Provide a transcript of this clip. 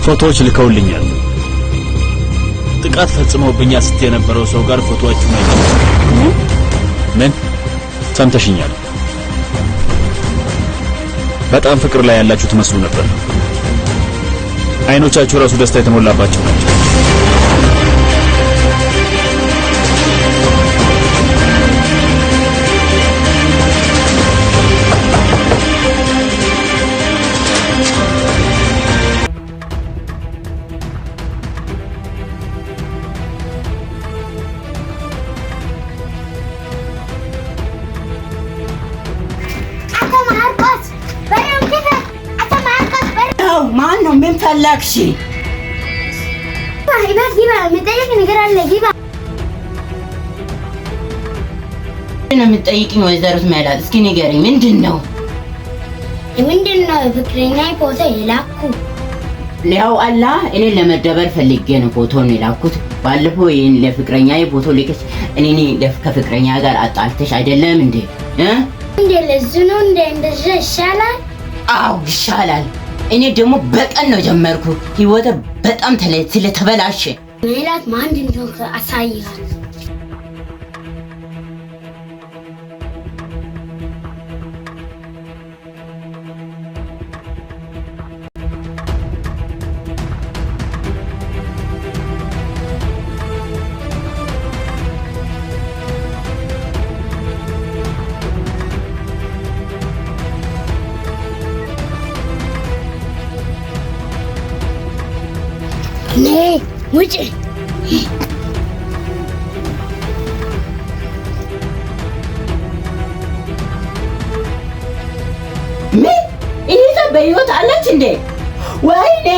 ፎቶዎች ልከውልኛል። ጥቃት ፈጽመውብኛል ስትይ የነበረው ሰው ጋር ፎቶዎቹን አይተናል። ምን ሰምተሽኛል? በጣም ፍቅር ላይ ያላችሁ ትመስሉ ነበር። አይኖቻችሁ ራሱ ደስታ የተሞላባቸው ናቸው። ማነው? ምን ፈለግሽ? ጊባ የምጠይቅ ነገር አለ። ጊባ ምን የምትጠይቂኝ ወይዘሮት ሜላት? እስኪ ንገሪኝ፣ ምንድን ነው? ፍቅረኛ ፎቶ የላኩ ያው አላህ እኔን ለመደበር ፈልጌ ነው ፎቶን የላኩት። ባለፈው ይሄን ለፍቅረኛ ፎቶ ልከሽ እኔ ከፍቅረኛ ጋር አጣልተሽ አይደለም እንዴ? እንዴ ለዚህ ነው እንደዛ ይሻላል? አዎ ይሻላል። እኔ ደግሞ በቀን ነው ጀመርኩ። ህይወቴ በጣም ስለተበላሸ ሜላት ማን እንደሆነ አሳይሃል። Nee, ውጪ። ምን? ይሄ በህይወት አለች እንዴ? ወይኔ